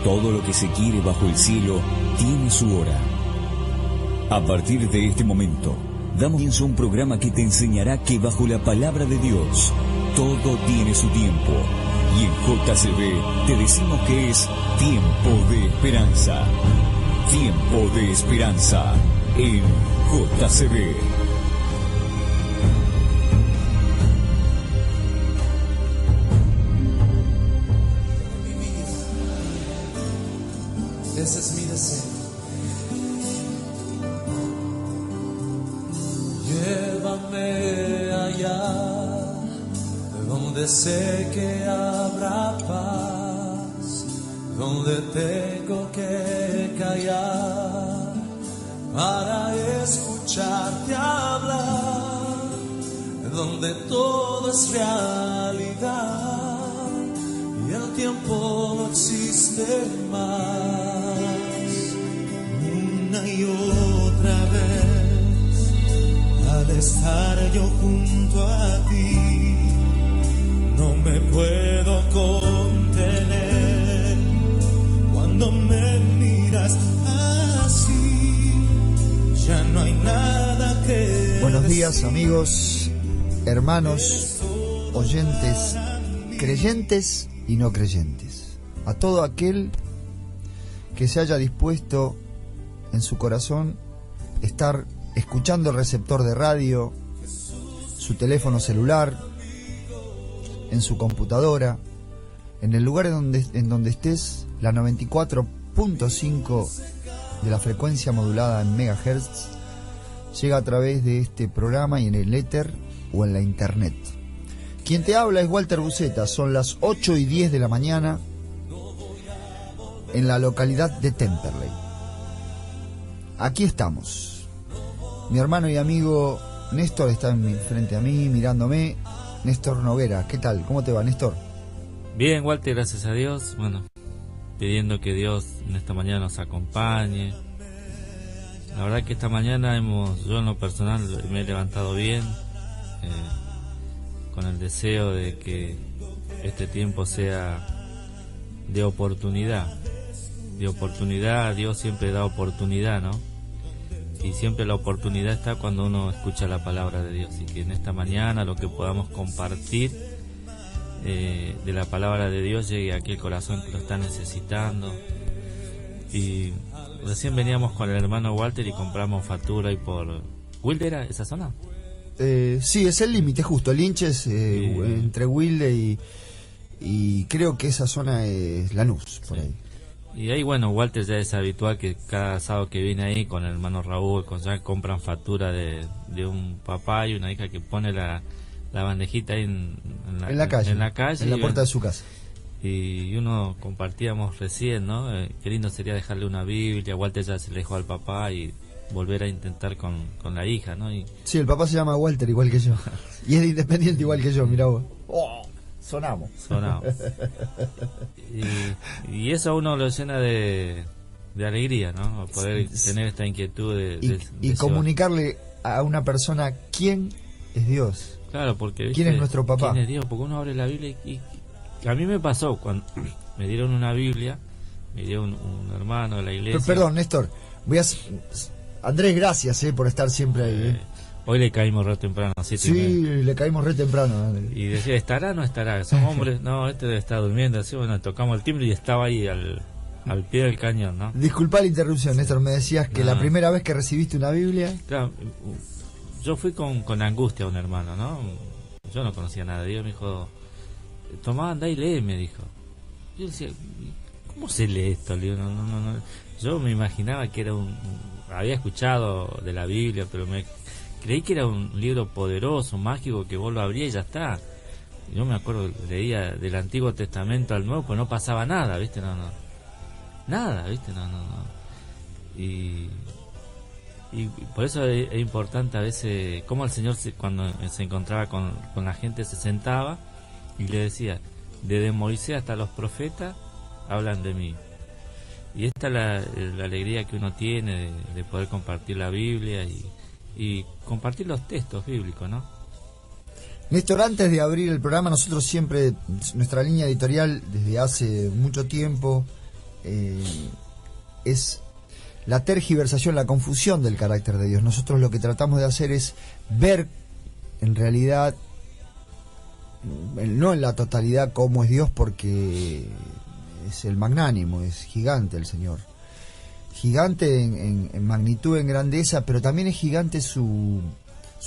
Todo lo que se quiere bajo el cielo tiene su hora. A partir de este momento, damos comienzo a un programa que te enseñará que bajo la palabra de Dios, todo tiene su tiempo. Y en JCB te decimos que es tiempo de esperanza. Tiempo de esperanza en JCB. Ese es mi deseo. Llévame allá, donde sé que habrá paz, donde tengo que callar para escucharte hablar, donde todo es realidad y el tiempo no existe más. Una y otra vez, al estar yo junto a ti, no me puedo contener. Cuando me miras así, ya no hay nada que Buenos días, amigos, hermanos, oyentes, creyentes y no creyentes. A todo aquel que se haya dispuesto en su corazón estar escuchando el receptor de radio, su teléfono celular, en su computadora, en el lugar en donde estés, la 94.5 de la frecuencia modulada en megahertz llega a través de este programa y en el éter o en la internet. Quien te habla es Walter Buceta. Son las 8:10 de la mañana en la localidad de Temperley. Aquí estamos. Mi hermano y amigo Néstor está frente a mí, mirándome. Néstor Noguera, ¿qué tal? ¿Cómo te va, Néstor? Bien, Walter, gracias a Dios. Bueno, pidiendo que Dios en esta mañana nos acompañe. La verdad que esta mañana yo en lo personal me he levantado bien, con el deseo de que este tiempo sea de oportunidad. De oportunidad, Dios siempre da oportunidad, ¿no? Y siempre la oportunidad está cuando uno escucha la palabra de Dios. Y que en esta mañana lo que podamos compartir de la palabra de Dios llegue a aquel corazón que lo está necesitando. Y recién veníamos con el hermano Walter y compramos factura y por... ¿Wilde era esa zona? Sí, es el límite justo. Linches entre Wilde y creo que esa zona es Lanús, por ahí. Y ahí, bueno, Walter ya es habitual que cada sábado que viene ahí con el hermano Raúl, ya compran factura de un papá y una hija que pone la bandejita ahí en la calle, en la puerta de su casa. Y uno compartíamos recién, ¿no? Qué lindo sería dejarle una Biblia. Walter ya se le dejó al papá y volver a intentar con la hija, ¿no? Sí, el papá se llama Walter igual que yo. Y es de Independiente igual que yo, mirá vos. ¡Oh! Sonamos. Y eso a uno lo llena de alegría, ¿no? Poder tener esta inquietud de comunicarle a una persona quién es Dios. Claro, porque ¿quién es nuestro papá? ¿Quién es Dios? Porque uno abre la Biblia y a mí me pasó cuando me dieron una Biblia, me dio un hermano de la iglesia. Perdón, Néstor, Andrés, gracias por estar siempre ahí. Hoy le caímos re temprano, 7:30. Sí, le caímos re temprano. Y decía, ¿estará o no estará? Son hombres, no, este debe estar durmiendo. Así, bueno, tocamos el timbre y estaba ahí al pie del cañón, ¿no? Disculpa la interrupción, Néstor, me decías que la primera vez que recibiste una Biblia... Claro, yo fui con angustia a un hermano, ¿no? Yo no conocía nada de Dios, me dijo, tomá, andá y lee, me dijo. Yo decía, ¿cómo se lee esto? Le digo, no. Yo me imaginaba que era había escuchado de la Biblia, pero creí que era un libro poderoso, mágico, que vos lo abrías y ya está. Yo me acuerdo, leía del Antiguo Testamento al Nuevo, pues no pasaba nada, ¿viste? Nada, ¿viste? No. Y por eso es importante a veces, como el Señor cuando se encontraba con la gente se sentaba y le decía, desde Moisés hasta los profetas hablan de mí. Y esta es la alegría que uno tiene de poder compartir la Biblia y compartir los textos bíblicos, ¿no? Néstor, antes de abrir el programa, nosotros siempre, nuestra línea editorial desde hace mucho tiempo es la tergiversación, la confusión del carácter de Dios. Nosotros lo que tratamos de hacer es ver en realidad, no en la totalidad, cómo es Dios, porque es el magnánimo, es gigante el Señor. Gigante en magnitud, en grandeza, pero también es gigante su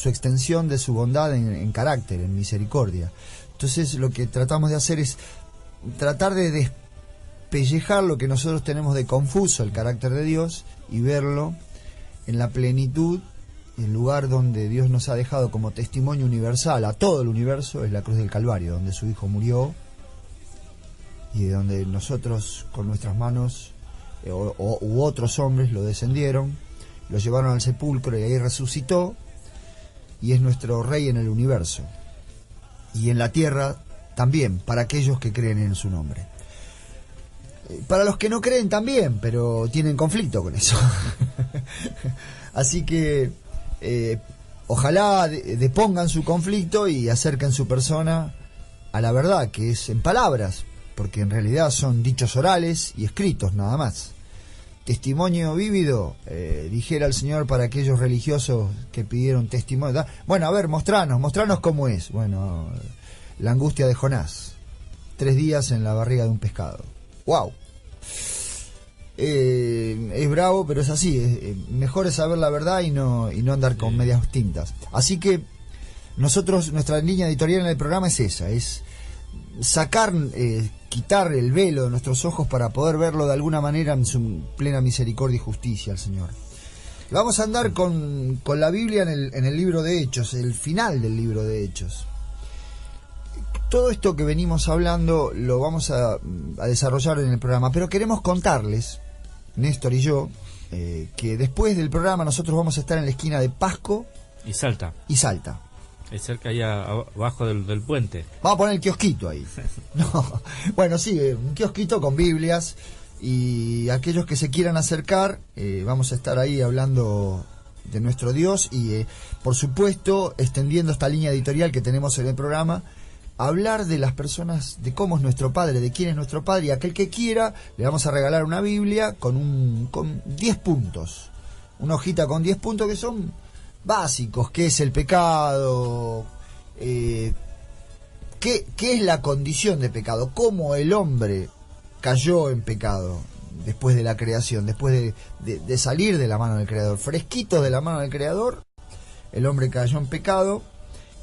extensión de su bondad en carácter, en misericordia. Entonces lo que tratamos de hacer es tratar de despellejar lo que nosotros tenemos de confuso el carácter de Dios y verlo en la plenitud. El lugar donde Dios nos ha dejado como testimonio universal a todo el universo es la cruz del Calvario, donde su Hijo murió y de donde nosotros con nuestras manos u otros hombres lo descendieron, lo llevaron al sepulcro y ahí resucitó y es nuestro Rey en el universo y en la tierra también, para aquellos que creen en su nombre. Para los que no creen también, pero tienen conflicto con eso. Así que ojalá depongan su conflicto y acerquen su persona a la verdad, que es en palabras, porque en realidad son dichos orales y escritos nada más. Testimonio vívido, dijera el Señor para aquellos religiosos que pidieron testimonio. Bueno, a ver, mostranos cómo es. Bueno, la angustia de Jonás, 3 días en la barriga de un pescado. ¡Wow! Es bravo, pero es así. Mejor es saber la verdad y no andar con medias tintas. Así que nosotros, nuestra línea editorial en el programa es esa, es sacar, quitar el velo de nuestros ojos para poder verlo de alguna manera en su plena misericordia y justicia al Señor. Vamos a andar con la Biblia en el libro de Hechos, el final del libro de Hechos. Todo esto que venimos hablando lo vamos a desarrollar en el programa, pero queremos contarles, Néstor y yo, que después del programa nosotros vamos a estar en la esquina de Pasco y Salta. Es cerca allá abajo del puente. Vamos a poner el kiosquito ahí. No. Bueno, sí, un kiosquito con Biblias, y aquellos que se quieran acercar, vamos a estar ahí hablando de nuestro Dios y, por supuesto, extendiendo esta línea editorial que tenemos en el programa, hablar de las personas, de cómo es nuestro Padre, de quién es nuestro Padre, y aquel que quiera le vamos a regalar una Biblia con 10 puntos, una hojita con 10 puntos que son básicos: qué es el pecado, qué es la condición de pecado, cómo el hombre cayó en pecado después de la creación, después de salir de la mano del Creador, fresquitos de la mano del Creador, el hombre cayó en pecado,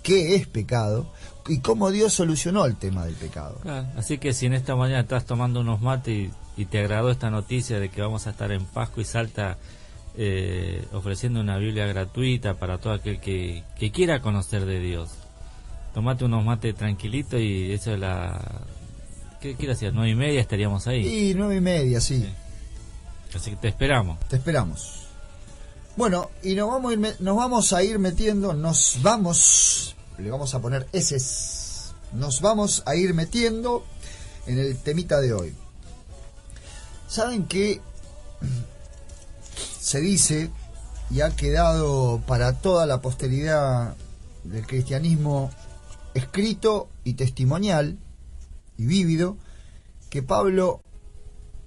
qué es pecado y cómo Dios solucionó el tema del pecado. Claro, así que si en esta mañana estás tomando unos mates y te agradó esta noticia de que vamos a estar en Pasco y Salta ofreciendo una Biblia gratuita para todo aquel que quiera conocer de Dios, tomate unos mates tranquilito y eso es ¿qué quieres decir? 9:30 estaríamos ahí. Y 9:30, sí. Así que te esperamos. Te esperamos. Bueno, y nos vamos a ir metiendo, le vamos a poner eses, nos vamos a ir metiendo en el temita de hoy. ¿Saben qué? Se dice, y ha quedado para toda la posteridad del cristianismo escrito y testimonial y vívido, que Pablo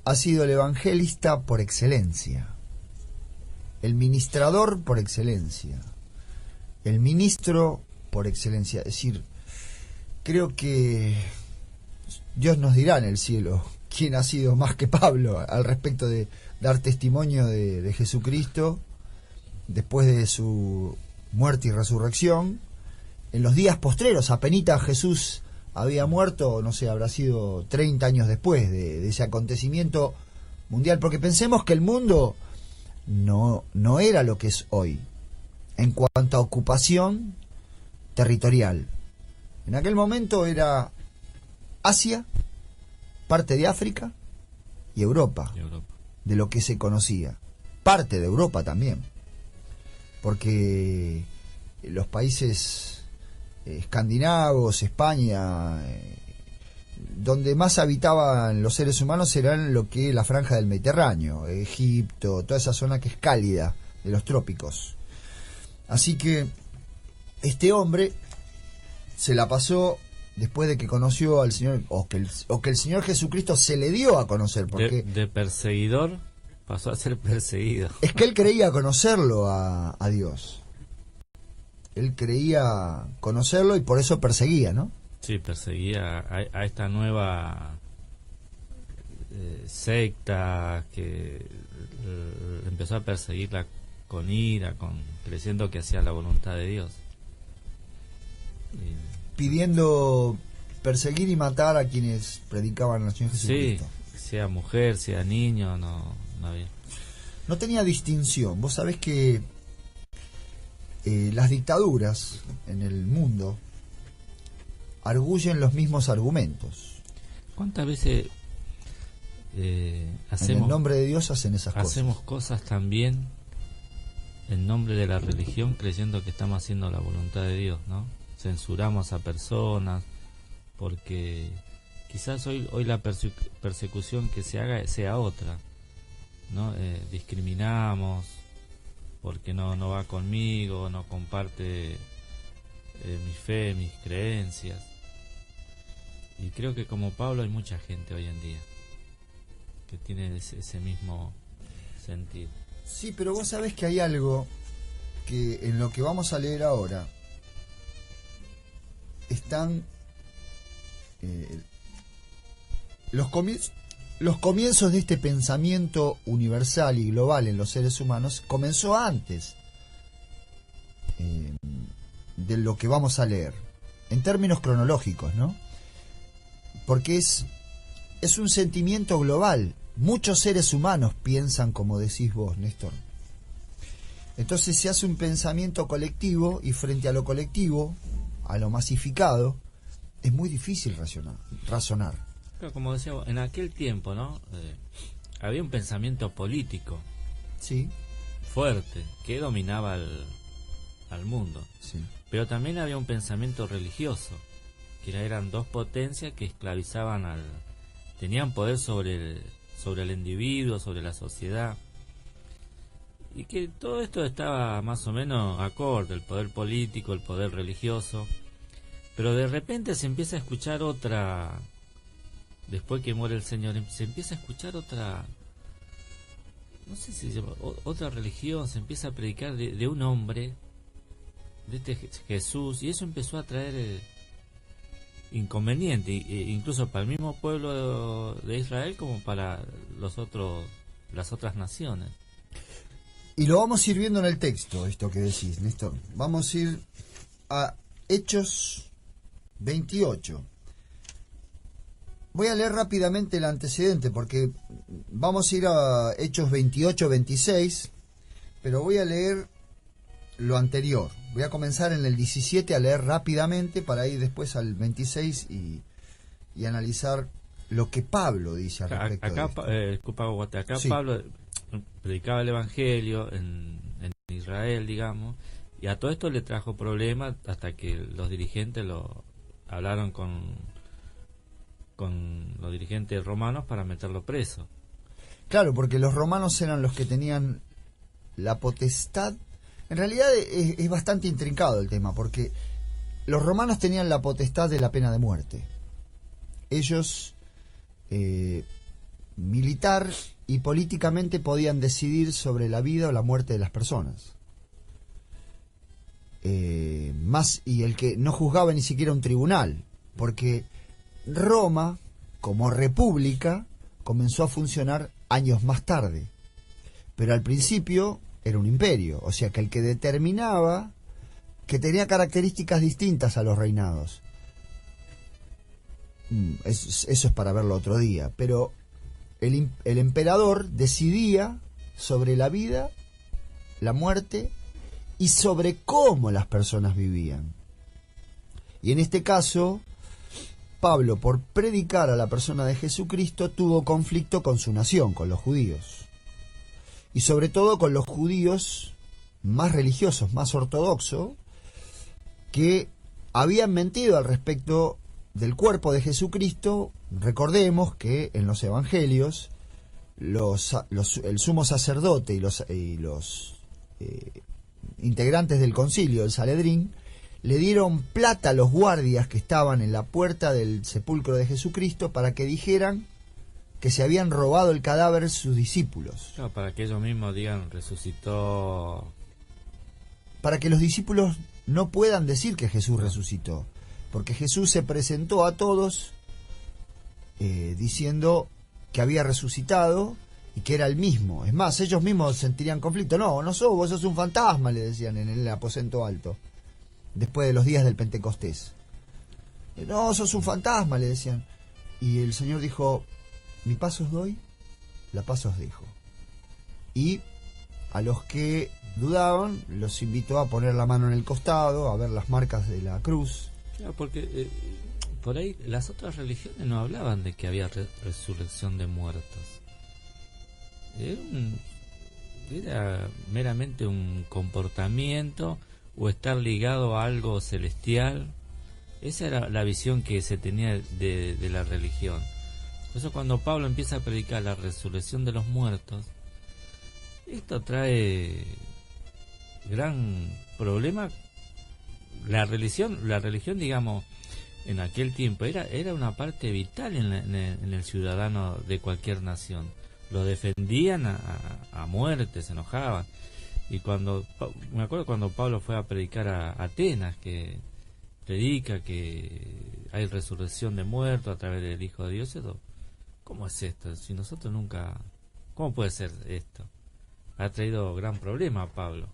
ha sido el evangelista por excelencia, el ministrador por excelencia, el ministro por excelencia. Es decir, creo que Dios nos dirá en el cielo quién ha sido más que Pablo al respecto de dar testimonio de Jesucristo después de su muerte y resurrección. En los días postreros, apenas Jesús había muerto, no sé, habrá sido 30 años después de ese acontecimiento mundial, porque pensemos que el mundo no era lo que es hoy en cuanto a ocupación territorial. En aquel momento era Asia, parte de África y Europa, de lo que se conocía. Parte de Europa también, porque los países escandinavos, España, donde más habitaban los seres humanos eran lo que es la franja del Mediterráneo, Egipto, toda esa zona que es cálida de los trópicos. Así que este hombre se la pasó después de que conoció al Señor, o que el Señor Jesucristo se le dio a conocer, porque de perseguidor pasó a ser perseguido. es que él creía conocerlo a Dios. Él creía conocerlo y por eso perseguía, ¿no? Sí, perseguía a esta nueva secta que empezó a perseguirla con ira, creyendo que hacía la voluntad de Dios. Pidiendo perseguir y matar a quienes predicaban al Señor Jesucristo. Sí, sea mujer, sea niño, no había. No tenía distinción. Vos sabés que las dictaduras en el mundo arguyen los mismos argumentos. ¿Cuántas veces En el nombre de Dios hacen esas cosas. Hacemos cosas también en nombre de la religión, creyendo que estamos haciendo la voluntad de Dios, ¿no? Censuramos a personas porque quizás hoy la persecución que se haga sea otra, ¿no? Discriminamos porque no va conmigo, no comparte mi fe, mis creencias. Y creo que como Pablo hay mucha gente hoy en día que tiene ese mismo sentir. Sí, pero vos sabés que hay algo que en lo que vamos a leer ahora están los comienzos de este pensamiento universal y global en los seres humanos. Comenzó antes de lo que vamos a leer, en términos cronológicos, ¿no? Porque es un sentimiento global. Muchos seres humanos piensan como decís vos, Néstor. Entonces se hace un pensamiento colectivo, y frente a lo colectivo, a lo masificado, es muy difícil razonar. Pero como decíamos, en aquel tiempo, ¿no? Había un pensamiento político, sí, fuerte, que dominaba al mundo. Sí. Pero también había un pensamiento religioso, que eran dos potencias que esclavizaban tenían poder sobre el individuo, sobre la sociedad, y que todo esto estaba más o menos acorde, el poder político, el poder religioso, pero de repente se empieza a escuchar después que muere el Señor, se empieza a escuchar otra, no sé si se llama, otra religión, se empieza a predicar de un hombre, de este Jesús, y eso empezó a traer inconveniente, incluso para el mismo pueblo de Israel como para las otras naciones. Y lo vamos a ir viendo en el texto, esto que decís, Néstor. Vamos a ir a Hechos 28. Voy a leer rápidamente el antecedente porque vamos a ir a Hechos 28-26, pero voy a leer lo anterior. Voy a comenzar en el 17 a leer rápidamente para ir después al 26 y analizar lo que Pablo dice al respecto de esto. Acá Sí. Pablo predicaba el Evangelio en Israel, digamos, y a todo esto le trajo problemas hasta que los dirigentes hablaron con los dirigentes romanos para meterlo preso. Claro, porque los romanos eran los que tenían la potestad. En realidad es bastante intrincado el tema, porque los romanos tenían la potestad de la pena de muerte. Ellos, militar y políticamente, podían decidir sobre la vida o la muerte de las personas. Y el que no juzgaba ni siquiera un tribunal, porque Roma, como república, comenzó a funcionar años más tarde. Pero al principio era un imperio, o sea que el que determinaba, que tenía características distintas a los reinados. Eso es para verlo otro día, pero el emperador decidía sobre la vida, la muerte y sobre cómo las personas vivían. Y en este caso, Pablo, por predicar a la persona de Jesucristo, tuvo conflicto con su nación, con los judíos. Y sobre todo con los judíos más religiosos, más ortodoxos, que habían mentido al respecto del cuerpo de Jesucristo. Recordemos que en los evangelios el sumo sacerdote y los integrantes del concilio, el Sanedrín, le dieron plata a los guardias que estaban en la puerta del sepulcro de Jesucristo para que dijeran que se habían robado el cadáver sus discípulos. No, para que ellos mismos digan, resucitó. Para que los discípulos no puedan decir que Jesús resucitó. Porque Jesús se presentó a todos diciendo que había resucitado y que era el mismo. Es más, ellos mismos sentirían conflicto. No, no sos, vos sos un fantasma, le decían en el aposento alto, después de los días del Pentecostés. No, sos un fantasma, le decían. Y el Señor dijo, mi paz os doy, la paz os dejo. Y a los que dudaban, los invitó a poner la mano en el costado, a ver las marcas de la cruz. Claro, porque por ahí las otras religiones no hablaban de que había resurrección de muertos. Era meramente un comportamiento o estar ligado a algo celestial. Esa era la visión que se tenía de la religión. Por eso cuando Pablo empieza a predicar la resurrección de los muertos, esto trae gran problema. La religión, digamos, en aquel tiempo era una parte vital en el ciudadano de cualquier nación. Lo defendían a muerte, se enojaban. Y me acuerdo cuando Pablo fue a predicar a Atenas, que predica que hay resurrección de muertos a través del Hijo de Dios. ¿Cómo es esto? Si nosotros nunca... ¿Cómo puede ser esto? Ha traído gran problema a Pablo.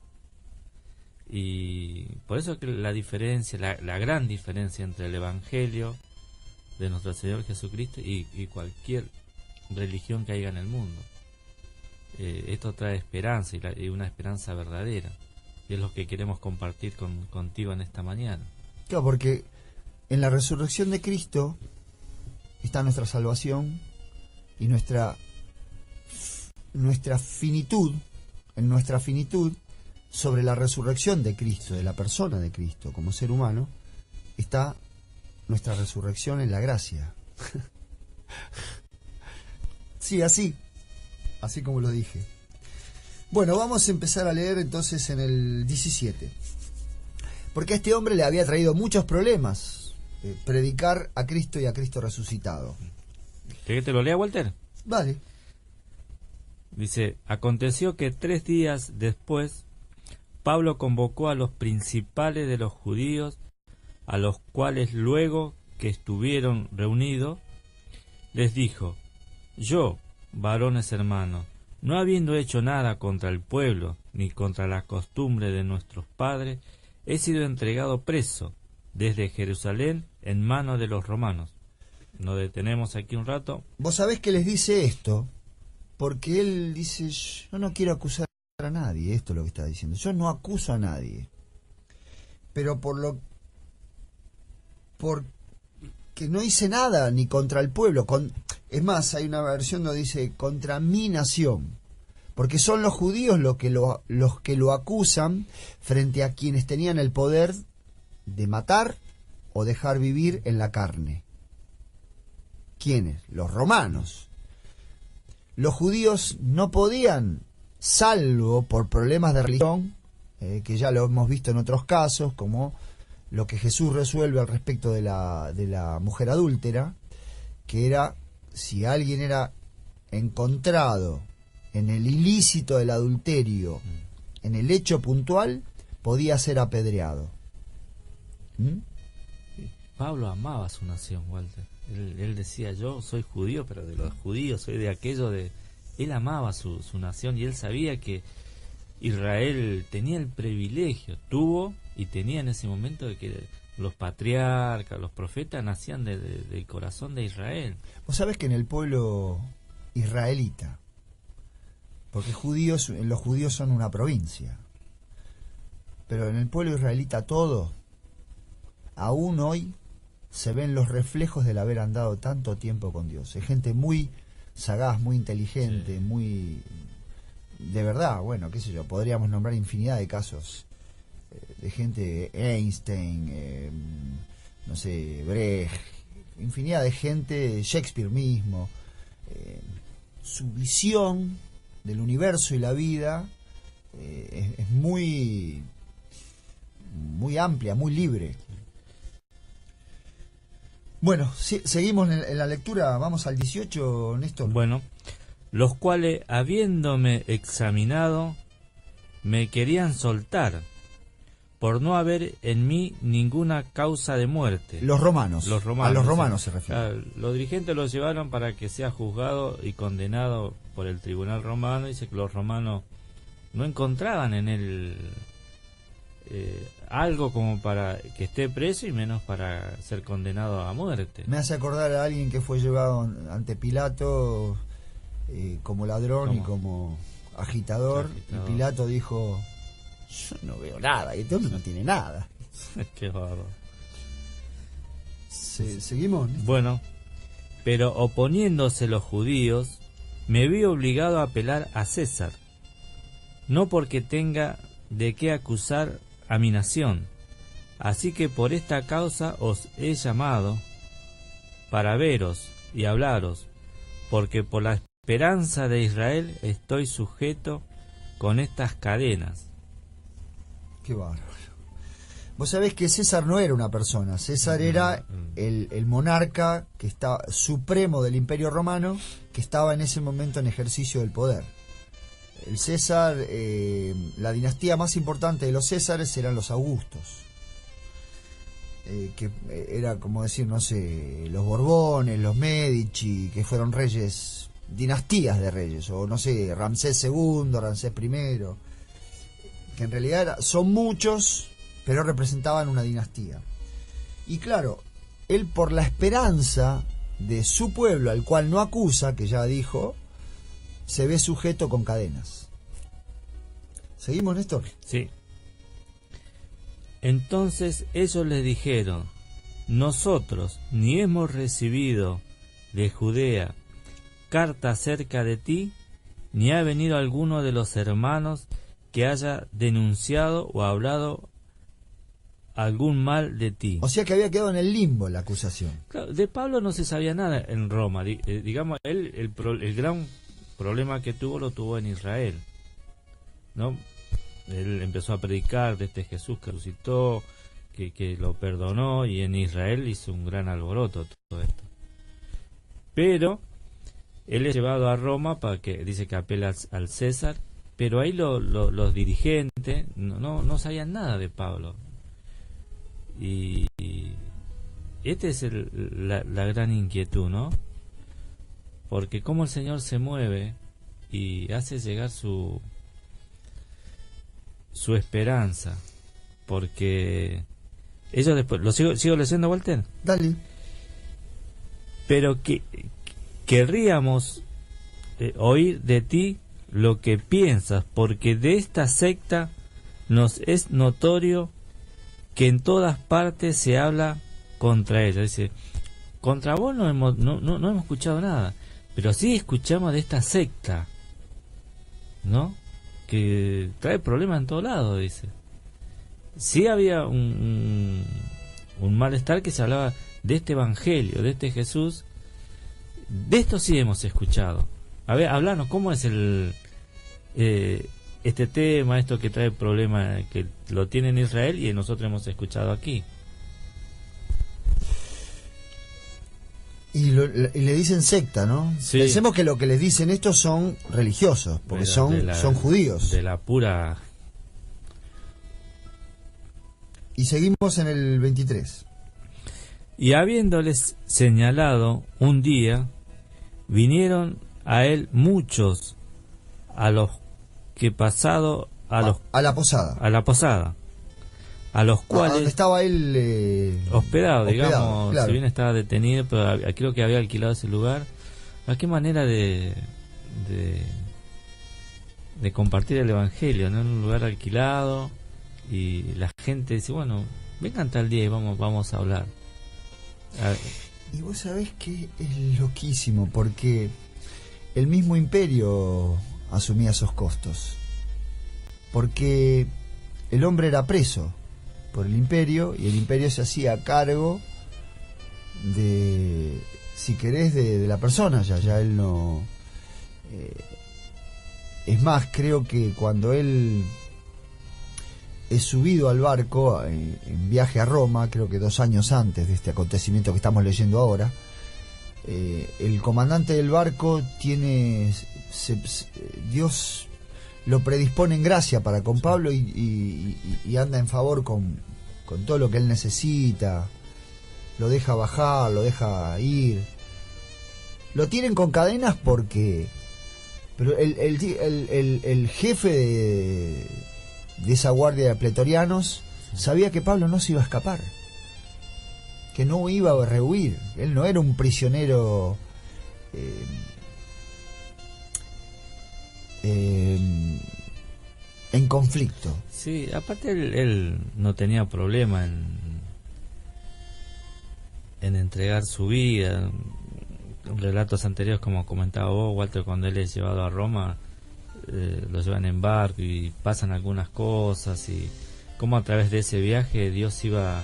Y por eso que la diferencia, la gran diferencia entre el Evangelio de nuestro Señor Jesucristo y cualquier religión que haya en el mundo. Esto trae esperanza y una esperanza verdadera. Y es lo que queremos compartir contigo en esta mañana. Claro, porque en la resurrección de Cristo está nuestra salvación y nuestra finitud, en nuestra finitud, sobre la resurrección de Cristo, de la persona de Cristo como ser humano, está nuestra resurrección en la gracia. Sí, así como lo dije. Bueno, vamos a empezar a leer entonces en el 17. Porque a este hombre le había traído muchos problemas predicar a Cristo y a Cristo resucitado. ¿Querés que te lo lea, Walter? Vale. Dice, aconteció que 3 días después, Pablo convocó a los principales de los judíos, a los cuales luego que estuvieron reunidos, les dijo, yo, varones hermanos, no habiendo hecho nada contra el pueblo, ni contra la costumbre de nuestros padres, he sido entregado preso desde Jerusalén en manos de los romanos. Nos detenemos aquí un rato. Vos sabés que les dice esto, porque él dice, yo no quiero acusar a nadie, esto es lo que está diciendo, yo no acuso a nadie, pero porque no hice nada ni contra el pueblo, es más, hay una versión donde dice contra mi nación, porque son los judíos los que lo acusan frente a quienes tenían el poder de matar o dejar vivir en la carne. ¿Quiénes? Los romanos. Los judíos no podían, salvo por problemas de religión, que ya lo hemos visto en otros casos, como lo que Jesús resuelve al respecto de la mujer adúltera, que era, si alguien era encontrado en el ilícito del adulterio, en el hecho puntual, podía ser apedreado. Pablo amaba a su nación, Walter. Él decía, yo soy judío, pero de los judíos, soy de aquello de... Él amaba su nación y él sabía que Israel tenía el privilegio, tuvo y tenía en ese momento de que los patriarcas, los profetas nacían del corazón de Israel. Vos sabés que en el pueblo israelita, porque los judíos son una provincia, pero en el pueblo israelita todo, aún hoy, se ven los reflejos del haber andado tanto tiempo con Dios. Es gente muy sagaz, muy inteligente, sí. Muy... De verdad, bueno, qué sé yo, podríamos nombrar infinidad de casos de gente, Einstein, no sé, Brecht, infinidad de gente, Shakespeare mismo. Su visión del universo y la vida es muy muy amplia, muy libre. Bueno, seguimos en la lectura, vamos al 18, Néstor. Bueno, los cuales, habiéndome examinado, me querían soltar, por no haber en mí ninguna causa de muerte. Los romanos. A los romanos se refiere. Los dirigentes lo llevaron para que sea juzgado y condenado por el tribunal romano. Dice que los romanos no encontraban en él algo como para que esté preso y menos para ser condenado a muerte. Me hace acordar a alguien que fue llevado ante Pilato como ladrón y como agitador. Y Pilato dijo: yo no veo nada, y este hombre no tiene nada. Qué bárbaro. ¿Seguimos? Bueno, pero oponiéndose los judíos, me vi obligado a apelar a César, no porque tenga de qué acusar a mi nación. Así que por esta causa os he llamado, para veros y hablaros, porque por la esperanza de Israel estoy sujeto con estas cadenas. Qué bárbaro. Vos sabés que César no era una persona. César era el monarca que está supremo del Imperio Romano, que estaba en ese momento en ejercicio del poder. El César, la dinastía más importante de los Césares eran los Augustos, que era como decir, no sé, los Borbones, los Medici, que fueron reyes, dinastías de reyes, o no sé, Ramsés II, Ramsés I, que en realidad son muchos, pero representaban una dinastía. Y claro, él, por la esperanza de su pueblo, al cual no acusa, que ya dijo, se ve sujeto con cadenas. ¿Seguimos, Néstor? Sí. Entonces ellos les dijeron: nosotros ni hemos recibido de Judea carta acerca de ti, ni ha venido alguno de los hermanos que haya denunciado o hablado algún mal de ti. O sea que había quedado en el limbo la acusación. Claro, de Pablo no se sabía nada en Roma. Digamos, él el gran problema que tuvo lo tuvo en Israel, ¿no? Él empezó a predicar de este Jesús que resucitó, que lo perdonó, y en Israel hizo un gran alboroto todo esto. Pero él es llevado a Roma para que dice que apela al César, pero ahí los dirigentes no sabían nada de Pablo. Y esta es la gran inquietud, ¿no? Porque cómo el Señor se mueve y hace llegar su esperanza, porque ellos después, ¿lo sigo leyendo, Walter? Dale. Pero que querríamos oír de ti lo que piensas, porque de esta secta nos es notorio que en todas partes se habla contra ella. Dice, contra vos no hemos escuchado nada, pero sí escuchamos de esta secta, ¿no? Que trae problemas en todos lados, dice. Sí había un malestar que se hablaba de este evangelio, de este Jesús. De esto sí hemos escuchado. A ver, hablanos, ¿cómo es este tema, esto que trae problemas, que lo tiene en Israel y nosotros hemos escuchado aquí? Y le dicen secta, ¿no? Sí. Pensemos que lo que les dicen estos son religiosos, porque son judíos. De la pura... Y seguimos en el 23. Y habiéndoles señalado un día, vinieron a él muchos, a los que pasado a la posada, a los cuales donde estaba él hospedado, digamos, claro. Si bien estaba detenido, pero creo que había alquilado ese lugar. ¿A qué manera de compartir el evangelio, ¿no? En un lugar alquilado, y la gente dice, bueno, vengan tal día y vamos a hablar. Y vos sabés que es loquísimo, porque el mismo imperio asumía esos costos, porque el hombre era preso por el imperio, y el imperio se hacía cargo de, si querés, de la persona. Ya él no... es más, creo que cuando él he subido al barco en viaje a Roma, creo que 2 años antes de este acontecimiento que estamos leyendo ahora. El comandante del barco Dios lo predispone en gracia para con Pablo y anda en favor con todo lo que él necesita, lo deja bajar, lo deja ir. Lo tienen con cadenas porque... Pero el jefe de esa guardia de pretorianos sabía que Pablo no se iba a escapar, que no iba a rehuir. Él no era un prisionero en conflicto. Sí, aparte él no tenía problema en entregar su vida. Relatos anteriores, como comentaba vos, Walter, cuando él es llevado a Roma, lo llevan en barco y pasan algunas cosas, y cómo a través de ese viaje Dios iba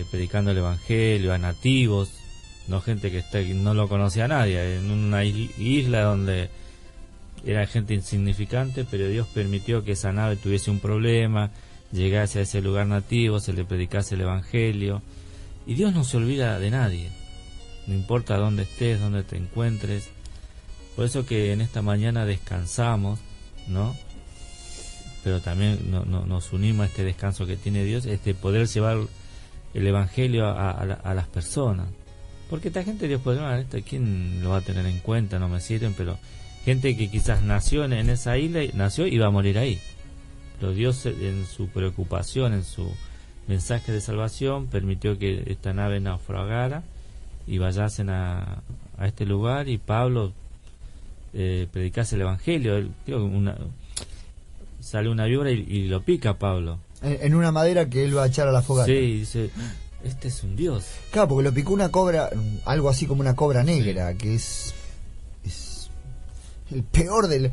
predicando el evangelio a nativos, no gente que no lo conocía a nadie, en una isla donde era gente insignificante, pero Dios permitió que esa nave tuviese un problema, llegase a ese lugar nativo, se le predicase el evangelio. Y Dios no se olvida de nadie, no importa dónde estés, dónde te encuentres. Por eso que en esta mañana descansamos, ¿no? Pero también nos unimos a este descanso que tiene Dios, poder llevar el evangelio a las personas. Porque esta gente, Dios puede decir, ¿quién lo va a tener en cuenta? No me sirven, pero gente que quizás nació en esa isla, nació y va a morir ahí. Pero Dios, en su preocupación, en su mensaje de salvación, permitió que esta nave naufragara y vayasen a este lugar, y Pablo predicase el evangelio. Creo que sale una víbora y lo pica a Pablo en una madera que él va a echar a la fogata. Sí, dice, este es un dios. Claro, porque lo picó una cobra, algo así como una cobra negra, sí, que es el peor del...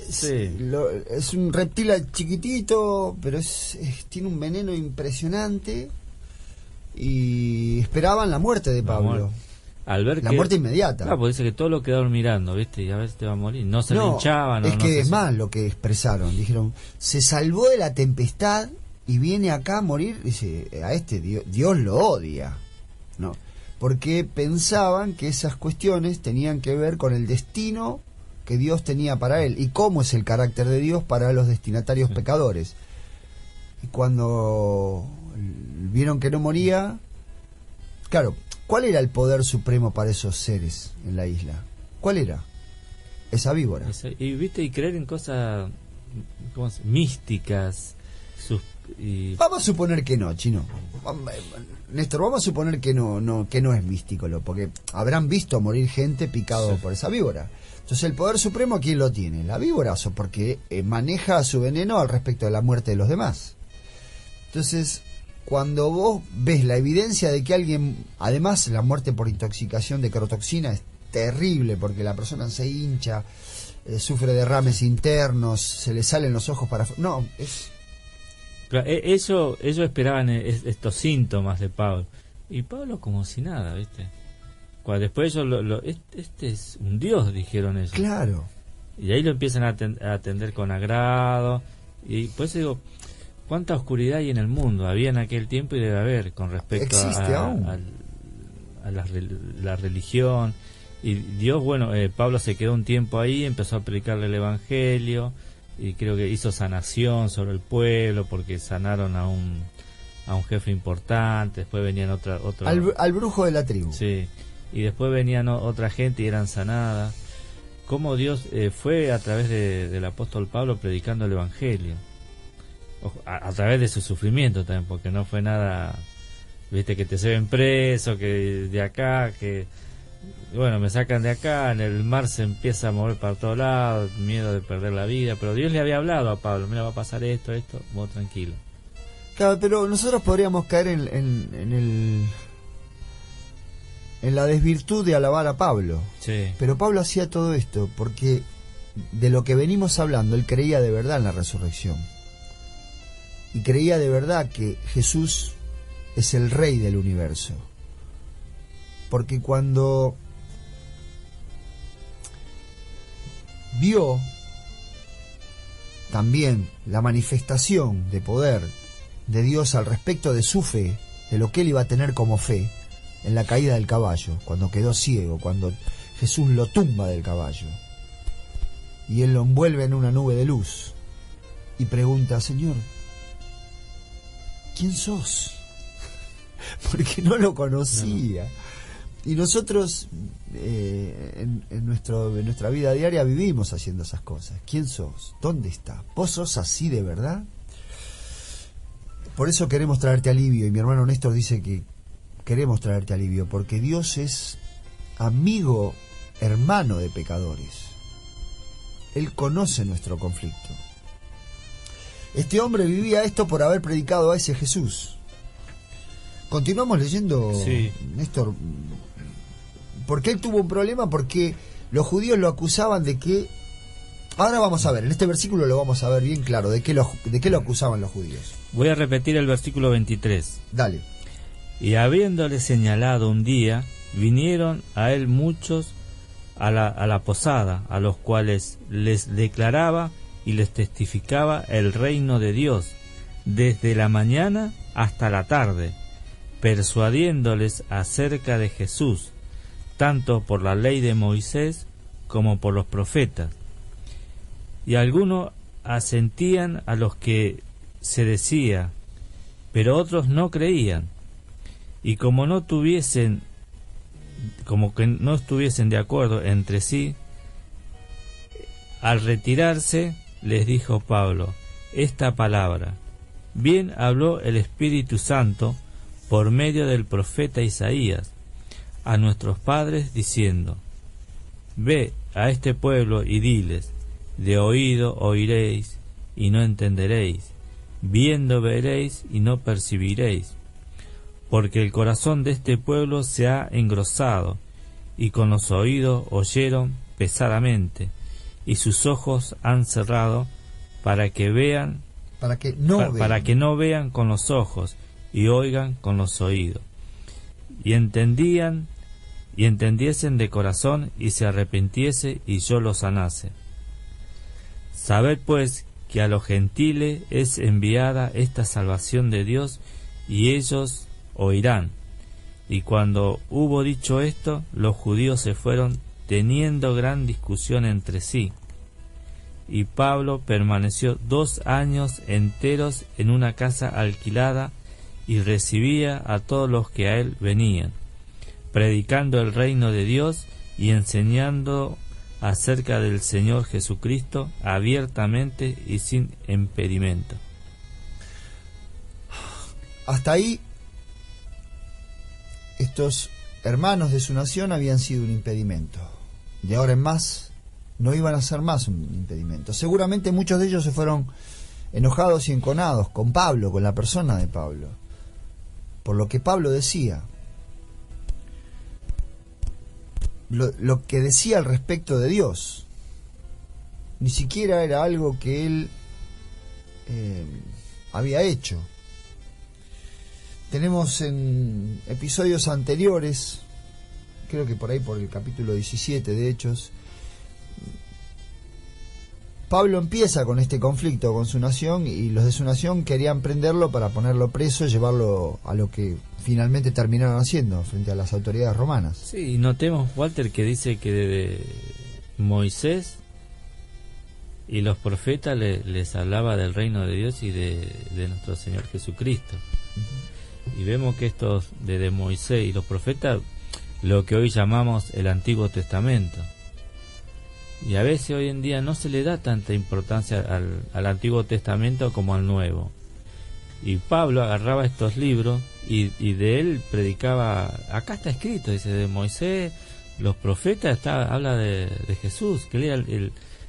Es un reptil chiquitito, pero tiene un veneno impresionante, y esperaban la muerte de Pablo. Al ver la muerte inmediata. Claro, porque dice que todos lo quedaron mirando, ¿viste? Y a veces te va a morir. No se linchaban. Es que es más lo que expresaron. Dijeron, se salvó de la tempestad y viene acá a morir. Dice, a Dios lo odia. No, porque pensaban que esas cuestiones tenían que ver con el destino que Dios tenía para él y cómo es el carácter de Dios para los destinatarios pecadores. Y cuando vieron que no moría, claro, ¿cuál era el poder supremo para esos seres en la isla? ¿Cuál era? Esa víbora. Y creer en cosas místicas. Vamos a suponer que no, Chino. Néstor, vamos a suponer que no es místico, porque habrán visto morir gente picado por esa víbora. Entonces, el poder supremo, ¿quién lo tiene? La víbora, porque maneja su veneno al respecto de la muerte de los demás. Entonces, cuando vos ves la evidencia de que alguien, además la muerte por intoxicación de crotoxina es terrible, porque la persona se hincha, sufre derrames internos, se le salen los ojos para... No, es... Ellos esperaban estos síntomas de Pablo, y Pablo como si nada, ¿viste? Cuando después ellos este es un dios, dijeron ellos. Claro. Y ahí lo empiezan a atender con agrado, y por eso digo, cuánta oscuridad hay en el mundo había en aquel tiempo y debe haber con respecto a la religión. Y Dios, Pablo se quedó un tiempo ahí, empezó a predicarle el evangelio, y creo que hizo sanación sobre el pueblo, porque sanaron a un jefe importante. Después venían otro al brujo de la tribu. Sí, y después venían otra gente y eran sanadas. Cómo Dios fue a través del apóstol Pablo predicando el evangelio, a través de su sufrimiento también, porque no fue nada, viste, que te lleven preso, que de acá, que me sacan de acá, en el mar se empieza a mover para todos lados, miedo de perder la vida. Pero Dios le había hablado a Pablo, mira, va a pasar esto, vos tranquilo. Claro, pero nosotros podríamos caer en la desvirtud de alabar a Pablo. Sí. Pero Pablo hacía todo esto porque de lo que venimos hablando, él creía de verdad en la resurrección. Y creía de verdad que Jesús es el Rey del universo. Porque cuando también la manifestación de poder de Dios al respecto de su fe, de lo que él iba a tener como fe, en la caída del caballo, cuando quedó ciego, cuando Jesús lo tumba del caballo, y él lo envuelve en una nube de luz, y pregunta: Señor, ¿quién sos? Porque no lo conocía. Y nosotros en nuestra vida diaria vivimos haciendo esas cosas. ¿Quién sos? ¿Dónde estás? ¿Vos sos así de verdad? Por eso queremos traerte alivio, y mi hermano Néstor dice que queremos traerte alivio, porque Dios es amigo, hermano de pecadores. Él conoce nuestro conflicto. Este hombre vivía esto por haber predicado a ese Jesús. Continuamos leyendo, sí. Néstor. ¿Por qué él tuvo un problema? Porque los judíos lo acusaban de que... Ahora vamos a ver, en este versículo lo vamos a ver bien claro, de qué lo acusaban los judíos. Voy a repetir el versículo 23. Dale. Y habiéndole señalado un día, vinieron a él muchos a la posada, a los cuales les declaraba y les testificaba el reino de Dios, desde la mañana hasta la tarde, persuadiéndoles acerca de Jesús, tanto por la ley de Moisés como por los profetas. Y algunos asentían a los que se decía, pero otros no creían. Y como que no estuviesen de acuerdo entre sí, al retirarse les dijo Pablo esta palabra: bien habló el Espíritu Santo por medio del profeta Isaías a nuestros padres diciendo: ve a este pueblo y diles, de oído oiréis y no entenderéis, viendo veréis y no percibiréis, porque el corazón de este pueblo se ha engrosado, y con los oídos oyeron pesadamente, y sus ojos han cerrado, para que no vean con los ojos, y oigan con los oídos, y entendiesen de corazón, y se arrepintiese, y yo los sanase. Sabed pues que a los gentiles es enviada esta salvación de Dios, y ellos oirán. Y cuando hubo dicho esto, los judíos se fueron, teniendo gran discusión entre sí. Y Pablo permaneció 2 años enteros en una casa alquilada, y recibía a todos los que a él venían, predicando el reino de Dios y enseñando acerca del Señor Jesucristo abiertamente y sin impedimento. Hasta ahí, estos hermanos de su nación habían sido un impedimento. De ahora en más, no iban a ser más un impedimento. Seguramente muchos de ellos se fueron enojados y enconados con Pablo, con la persona de Pablo, por lo que Pablo decía. Lo que decía al respecto de Dios ni siquiera era algo que él había hecho. Tenemos en episodios anteriores, creo que por ahí por el capítulo 17 de Hechos, Pablo empieza con este conflicto con su nación, y los de su nación querían prenderlo para ponerlo preso, llevarlo a lo que finalmente terminaron haciendo frente a las autoridades romanas. Sí, y notemos, Walter, que dice que de Moisés y los profetas les hablaba del reino de Dios y de nuestro Señor Jesucristo. Uh-huh. Y vemos que estos de Moisés y los profetas, lo que hoy llamamos el Antiguo Testamento. Y a veces hoy en día no se le da tanta importancia al Antiguo Testamento como al Nuevo. Y Pablo agarraba estos libros y de él predicaba. Acá está escrito, dice, de Moisés, los profetas, habla de Jesús, que él era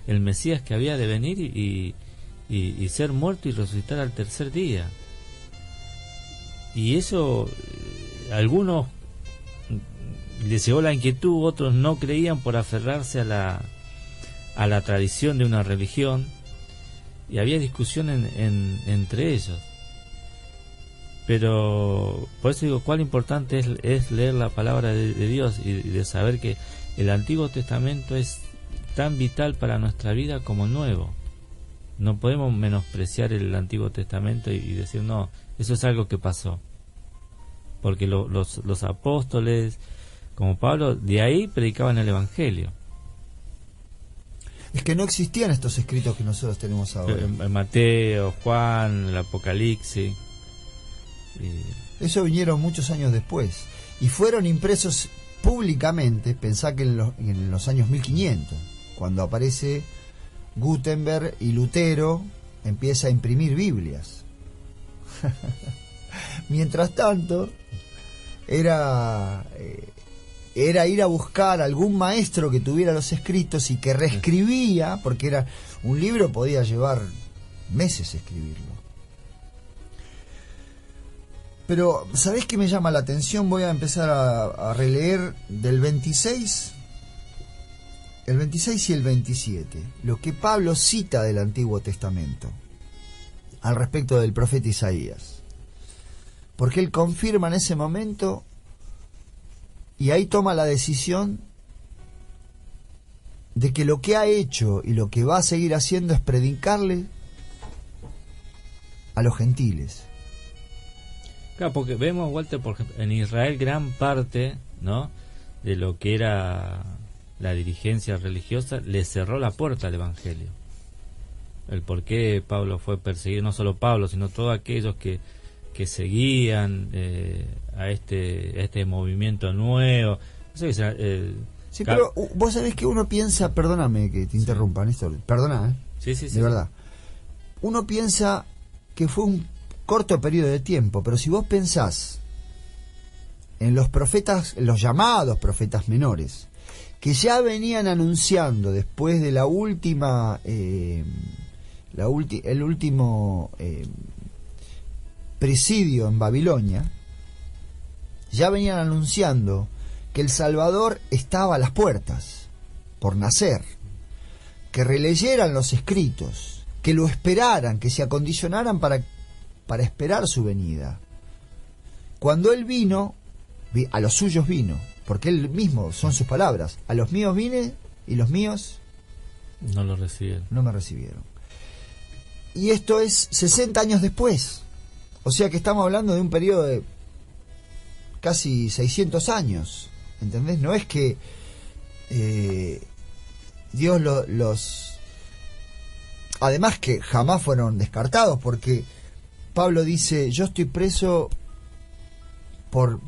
el Mesías que había de venir y ser muerto y resucitar al tercer día. Y eso, algunos les llegó la inquietud, otros no creían por aferrarse a la tradición de una religión, y había discusión entre ellos. Pero por eso digo, cuán importante es leer la palabra de Dios y de saber que el Antiguo Testamento es tan vital para nuestra vida como el Nuevo. no podemos menospreciar el Antiguo Testamento y decir, no, eso es algo que pasó. Porque los apóstoles, como Pablo, de ahí predicaban el Evangelio. Es que no existían estos escritos que nosotros tenemos ahora. Mateo, Juan, el Apocalipsis. Eso vinieron muchos años después. Y fueron impresos públicamente, pensá que en los años 1500, cuando aparece Gutenberg y Lutero, empieza a imprimir Biblias. Mientras tanto, era ir a buscar algún maestro que tuviera los escritos y que reescribía, porque era un libro, podía llevar meses escribirlo. Pero, ¿sabés qué me llama la atención? Voy a empezar a releer del 26, el 26 y el 27, lo que Pablo cita del Antiguo Testamento al respecto del profeta Isaías. Porque él confirma en ese momento y ahí toma la decisión de que lo que ha hecho y lo que va a seguir haciendo es predicarle a los gentiles. Claro, porque vemos, Walter, por ejemplo, en Israel gran parte, ¿no?, de lo que era la dirigencia religiosa le cerró la puerta al Evangelio. El por qué Pablo fue perseguido, no solo Pablo, sino todos aquellos que seguían a este movimiento nuevo. No sé, sí, pero vos sabés que uno piensa, perdóname que te interrumpa, Néstor, perdona, sí, de verdad. Uno piensa que fue un corto periodo de tiempo, pero si vos pensás en los profetas, en los llamados profetas menores, que ya venían anunciando después de el último presidio en Babilonia, ya venían anunciando que el Salvador estaba a las puertas por nacer, que releyeran los escritos, que lo esperaran, que se acondicionaran para esperar su venida. Cuando él vino, a los suyos vino, porque él mismo, son sus palabras, a los míos vine y los míos no lo recibieron. No me recibieron. Y esto es 60 años después. O sea que estamos hablando de un periodo de casi 600 años. ¿Entendés? No es que Dios los... Además que jamás fueron descartados, porque Pablo dice, yo estoy preso por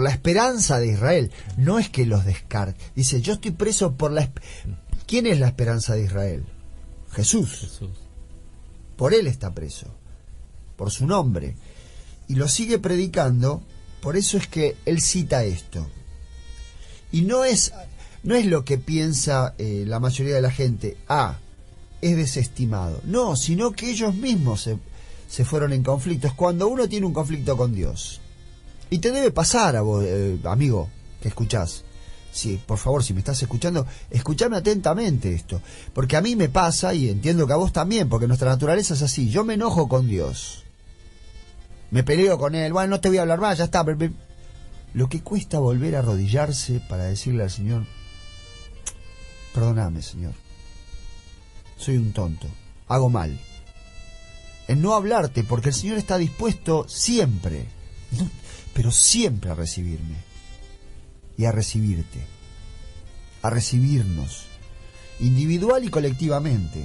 la esperanza de Israel. No es que los descarte. Dice, yo estoy preso por la... ¿Quién es la esperanza de Israel? Jesús. Por él está preso. Por su nombre. Y lo sigue predicando. Por eso es que él cita esto. Y no es lo que piensa la mayoría de la gente. Es desestimado. No, sino que ellos mismos se fueron en conflictos. Cuando uno tiene un conflicto con Dios, y te debe pasar a vos, amigo, que escuchás. Sí, por favor, si me estás escuchando, escuchame atentamente esto. Porque a mí me pasa, y entiendo que a vos también, porque nuestra naturaleza es así. Yo me enojo con Dios. Me peleo con Él. Bueno, no te voy a hablar más, ya está. Lo que cuesta volver a arrodillarse para decirle al Señor, perdóname, Señor. Soy un tonto. Hago mal. En no hablarte, porque el Señor está dispuesto siempre, pero siempre a recibirme. Y a recibirte, a recibirnos, individual y colectivamente.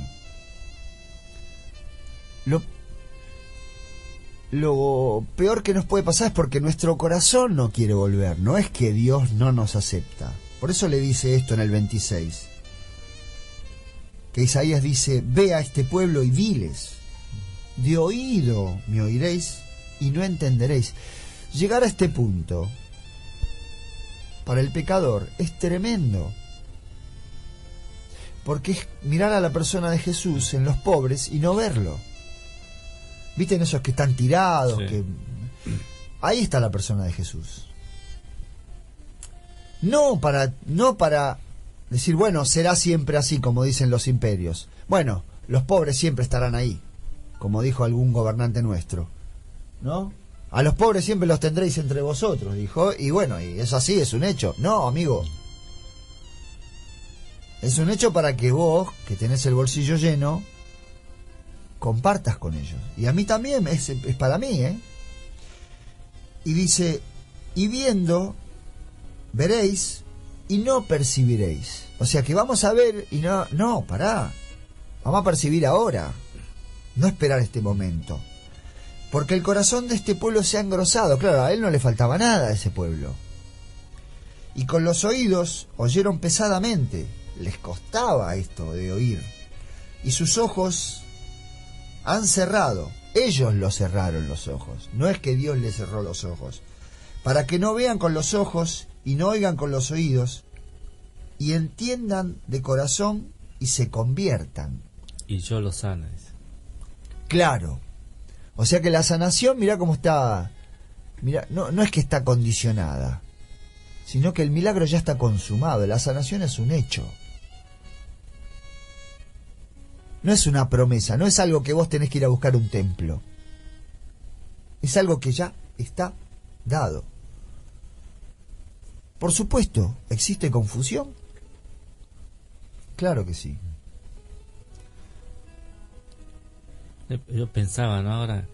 Lo peor que nos puede pasar es porque nuestro corazón no quiere volver, no es que Dios no nos acepta. Por eso le dice esto en el 26, que Isaías dice, ve a este pueblo y diles, de oído me oiréis y no entenderéis. Llegar a este punto para el pecador es tremendo, porque es mirar a la persona de Jesús en los pobres y no verlo. ¿Viste en esos que están tirados? Sí. Ahí está la persona de Jesús. No para decir, bueno, será siempre así, como dicen los imperios. Bueno, los pobres siempre estarán ahí, como dijo algún gobernante nuestro, ¿no? A los pobres siempre los tendréis entre vosotros, dijo, y bueno, y es así, es un hecho. No, amigo. Es un hecho para que vos, que tenés el bolsillo lleno, compartas con ellos. Y a mí también, es para mí, ¿eh? Y dice, y viendo, veréis, y no percibiréis. O sea que vamos a ver y no, pará. Vamos a percibir ahora, no esperar este momento. Porque el corazón de este pueblo se ha engrosado. Claro, a él no le faltaba nada a ese pueblo. Y con los oídos oyeron pesadamente. Les costaba esto de oír. Y sus ojos han cerrado. Ellos lo cerraron los ojos. No es que Dios les cerró los ojos. Para que no vean con los ojos y no oigan con los oídos y entiendan de corazón y se conviertan. Y yo lo sano. Claro. O sea que la sanación, mirá cómo está. Mirá, no es que está condicionada, sino que el milagro ya está consumado. La sanación es un hecho. No es una promesa, no es algo que vos tenés que ir a buscar un templo. Es algo que ya está dado. Por supuesto, ¿existe confusión? Claro que sí. Yo pensaba, ¿no? Ahora,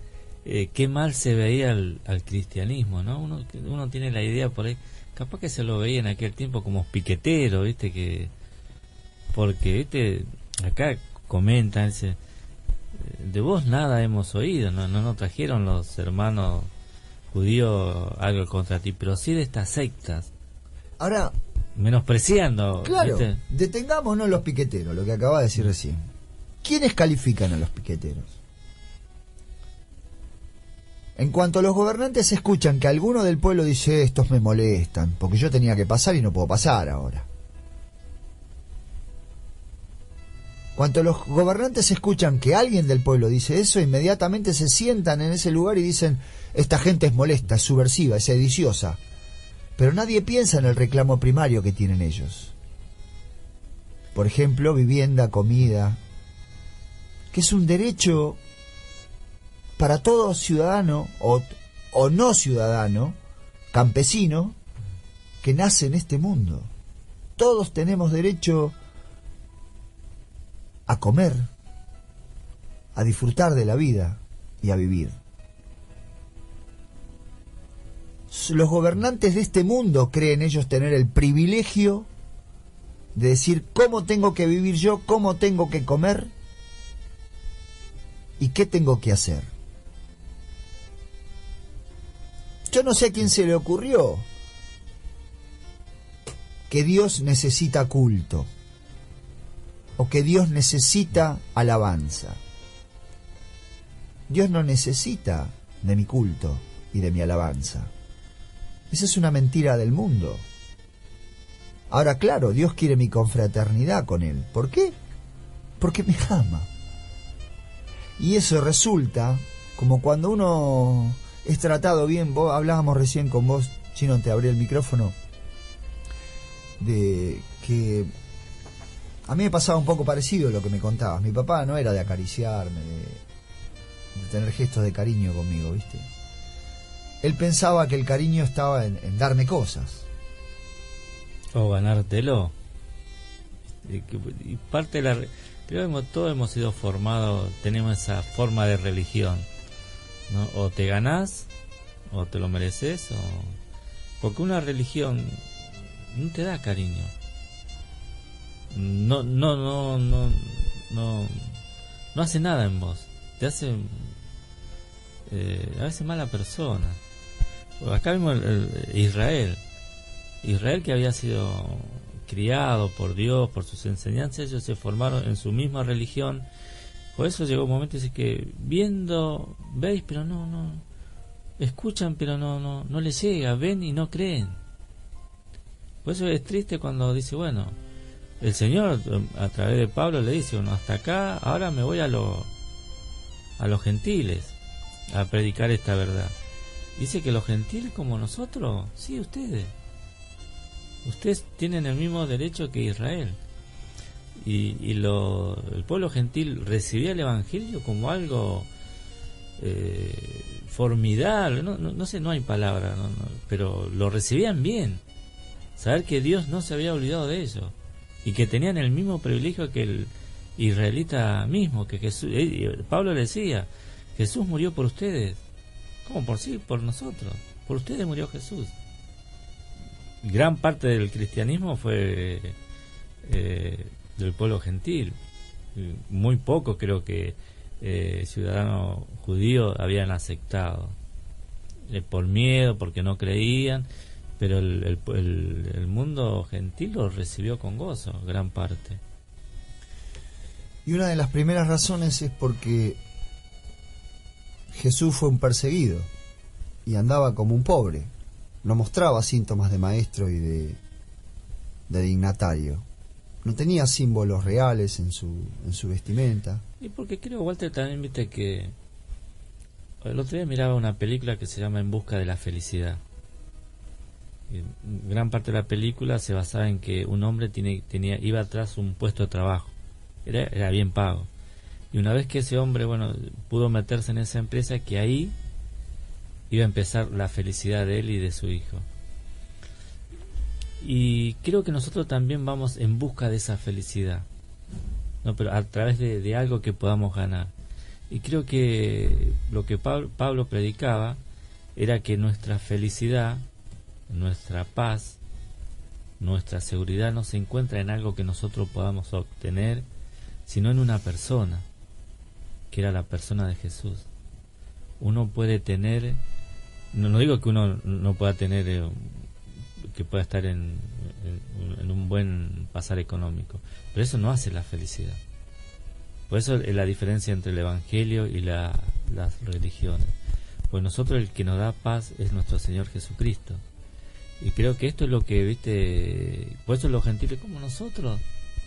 qué mal se veía al cristianismo, ¿no? Uno tiene la idea por ahí, capaz que se lo veía en aquel tiempo como piquetero, ¿viste? Porque, ¿viste? Acá comentan, dice, de vos nada hemos oído, no trajeron los hermanos judíos algo contra ti, pero sí de estas sectas. Ahora, menospreciando. Claro, ¿viste? Detengámonos los piqueteros, lo que acaba de decir recién. ¿Quiénes califican a los piqueteros? En cuanto los gobernantes escuchan que alguno del pueblo dice, estos me molestan, porque yo tenía que pasar y no puedo pasar ahora. Cuando los gobernantes escuchan que alguien del pueblo dice eso, inmediatamente se sientan en ese lugar y dicen, esta gente es molesta, es subversiva, es sediciosa. Pero nadie piensa en el reclamo primario que tienen ellos. Por ejemplo, vivienda, comida, que es un derecho para todo ciudadano o no ciudadano, campesino, que nace en este mundo. Todos tenemos derecho a comer, a disfrutar de la vida y a vivir. Los gobernantes de este mundo creen ellos tener el privilegio de decir cómo tengo que vivir yo, cómo tengo que comer y qué tengo que hacer. Yo no sé a quién se le ocurrió que Dios necesita culto o que Dios necesita alabanza. Dios no necesita de mi culto y de mi alabanza. Esa es una mentira del mundo. Ahora, claro, Dios quiere mi confraternidad con Él. ¿Por qué? Porque me ama. Y eso resulta como cuando uno es tratado bien. Vos hablábamos recién con vos, Chino, te abrí el micrófono, de que a mí me pasaba un poco parecido lo que me contabas. Mi papá no era de acariciarme, de tener gestos de cariño conmigo, ¿viste? Él pensaba que el cariño estaba en darme cosas. O ganártelo. Y parte de creo que todos hemos sido formados, tenemos esa forma de religión, ¿no? O te ganás, o te lo mereces, porque una religión no te da cariño. No hace nada en vos. Te hace a veces mala persona. Acá vimos Israel que había sido criado por Dios, por sus enseñanzas. Ellos se formaron en su misma religión. Por eso llegó un momento dice que viendo, veis, pero no escuchan, pero no les llega, ven y no creen. Por eso es triste cuando dice, bueno, el Señor a través de Pablo le dice, bueno, hasta acá, ahora me voy a los gentiles a predicar esta verdad. Dice que los gentiles como nosotros, sí, ustedes tienen el mismo derecho que Israel. Y el pueblo gentil recibía el evangelio como algo formidable, no sé, no hay palabra, pero lo recibían bien. Saber que Dios no se había olvidado de ellos y que tenían el mismo privilegio que israelita mismo, que Jesús, Pablo le decía, Jesús murió por ustedes. ¿Cómo? Por sí, por nosotros. Por ustedes murió Jesús. Gran parte del cristianismo fue del pueblo gentil. Muy poco creo que ciudadanos judíos habían aceptado. Por miedo, porque no creían, pero el mundo gentil lo recibió con gozo, gran parte. Y una de las primeras razones es porque Jesús fue un perseguido y andaba como un pobre. No mostraba síntomas de maestro y de dignatario. No tenía símbolos reales en su vestimenta. Y porque creo, Walter, también viste que el otro día miraba una película que se llama En busca de la felicidad. Y gran parte de la película se basaba en que un hombre iba tras un puesto de trabajo. Era bien pago. Y una vez que ese hombre, pudo meterse en esa empresa, que ahí iba a empezar la felicidad de él y de su hijo. Y creo que nosotros también vamos en busca de esa felicidad, ¿no? Pero a través de algo que podamos ganar. Y creo que lo que Pablo predicaba era que nuestra felicidad, nuestra paz, nuestra seguridad no se encuentra en algo que nosotros podamos obtener, sino en una persona, que era la persona de Jesús. Uno puede tener, no digo que uno no pueda tener, que pueda estar en un buen pasar económico, pero eso no hace la felicidad. Por eso es la diferencia entre el Evangelio y las religiones. Pues nosotros, el que nos da paz es nuestro Señor Jesucristo. Y creo que esto es lo que, por eso los gentiles como nosotros,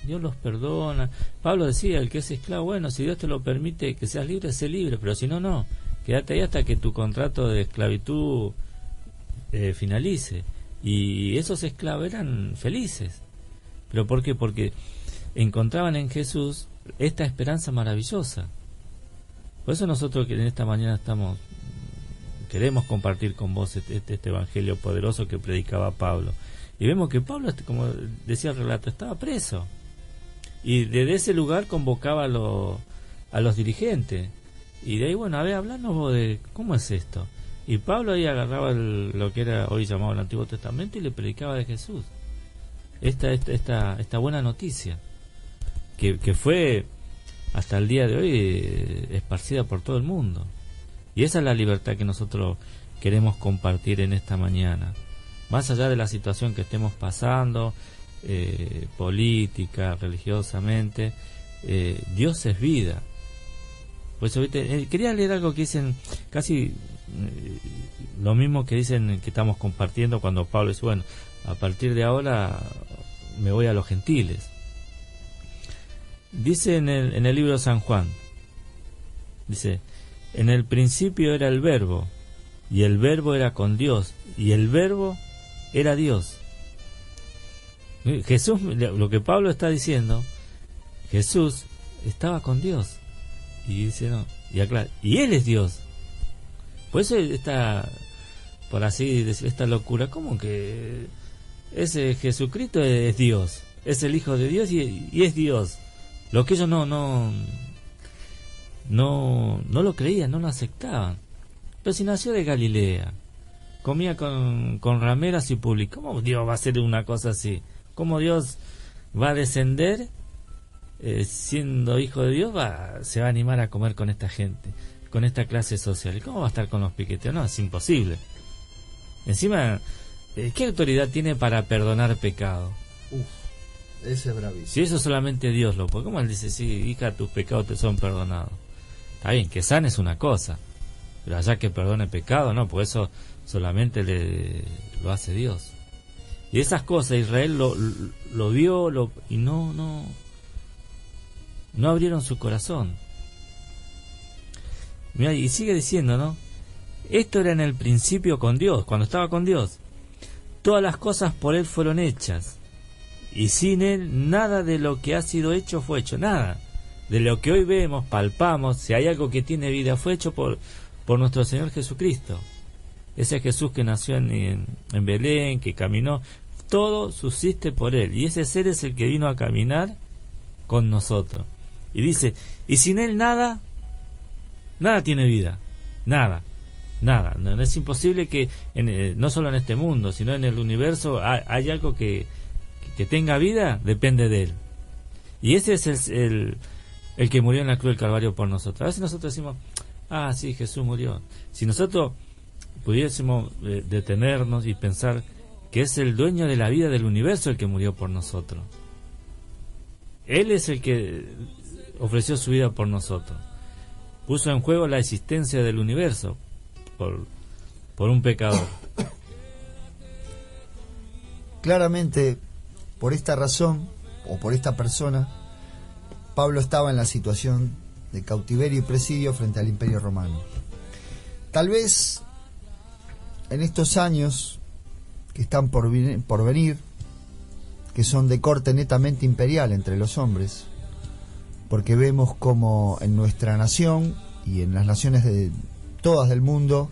Dios los perdona. Pablo decía, el que es esclavo, bueno, si Dios te lo permite que seas libre, sé libre, pero si no, no. Quédate ahí hasta que tu contrato de esclavitud finalice. Y esos esclavos eran felices. ¿Pero por qué? Porque encontraban en Jesús esta esperanza maravillosa. Por eso nosotros que en esta mañana queremos compartir con vos este evangelio poderoso que predicaba Pablo. Y vemos que Pablo, como decía el relato, estaba preso. Y desde ese lugar convocaba a los dirigentes. Y de ahí, hablanos vos de cómo es esto. Y Pablo ahí agarraba lo que era hoy llamado el Antiguo Testamento y le predicaba de Jesús. Esta buena noticia. Que fue hasta el día de hoy esparcida por todo el mundo. Y esa es la libertad que nosotros queremos compartir en esta mañana. Más allá de la situación que estemos pasando, política, religiosamente, Dios es vida. Por eso, quería leer algo que dicen casi lo mismo que dicen que estamos compartiendo cuando Pablo dice, a partir de ahora me voy a los gentiles. Dice en el libro de San Juan, dice, en el principio era el Verbo, y el Verbo era con Dios, y el Verbo era Dios. Jesús, lo que Pablo está diciendo, Jesús estaba con Dios. Y dice, no, y aclara, y Él es Dios. Por eso está, por así decir, esta locura, como que ese Jesucristo es Dios, es el Hijo de Dios y es Dios. Lo que ellos no lo creían, no lo aceptaban. Pero si nació de Galilea, comía con rameras y público, ¿cómo Dios va a hacer una cosa así? ¿Cómo Dios va a descender siendo hijo de Dios? Se va a animar a comer con esta gente, con esta clase social. ¿Cómo va a estar con los piqueteros? No, es imposible. Encima, ¿qué autoridad tiene para perdonar pecado? Ese es bravísimo. Si eso solamente Dios lo puede. ¿Cómo él dice, sí, hija, tus pecados te son perdonados? Está bien, que sane es una cosa, pero allá que perdone pecado, no, pues eso solamente lo hace Dios. Y esas cosas Israel lo vio y no abrieron su corazón. Mira, y sigue diciendo, ¿no? Esto era en el principio con Dios, cuando estaba con Dios. Todas las cosas por Él fueron hechas, y sin Él nada de lo que ha sido hecho fue hecho, nada. De lo que hoy vemos, palpamos, si hay algo que tiene vida, fue hecho por nuestro Señor Jesucristo. Ese Jesús que nació en Belén, que caminó, todo subsiste por Él. Y ese ser es el que vino a caminar con nosotros. Y dice, y sin Él nada tiene vida, nada. No, es imposible que no solo en este mundo, sino en el universo hay algo que tenga vida, depende de Él. Y ese es el que murió en la cruz del Calvario por nosotros. A veces nosotros decimos, sí, Jesús murió. Si nosotros pudiésemos detenernos y pensar que es el dueño de la vida del universo el que murió por nosotros. Él es el que ofreció su vida por nosotros. Puso en juego la existencia del universo por un pecador. Claramente, por esta razón, o por esta persona, Pablo estaba en la situación de cautiverio y presidio frente al Imperio Romano. Tal vez en estos años que están por venir, que son de corte netamente imperial entre los hombres, porque vemos como en nuestra nación y en las naciones de todas del mundo,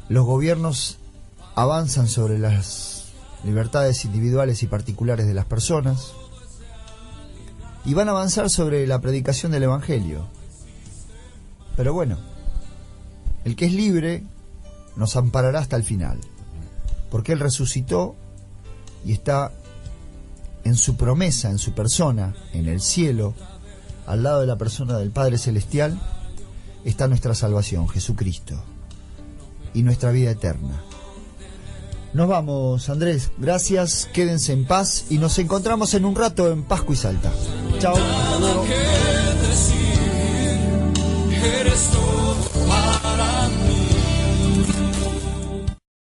los gobiernos avanzan sobre las libertades individuales y particulares de las personas y van a avanzar sobre la predicación del Evangelio. Pero bueno, el que es libre nos amparará hasta el final, porque Él resucitó y está en su promesa, en su persona, en el cielo, al lado de la persona del Padre Celestial, está nuestra salvación, Jesucristo, y nuestra vida eterna. Nos vamos, Andrés, gracias, quédense en paz y nos encontramos en un rato en Pascua y Salta. Chao, hasta luego.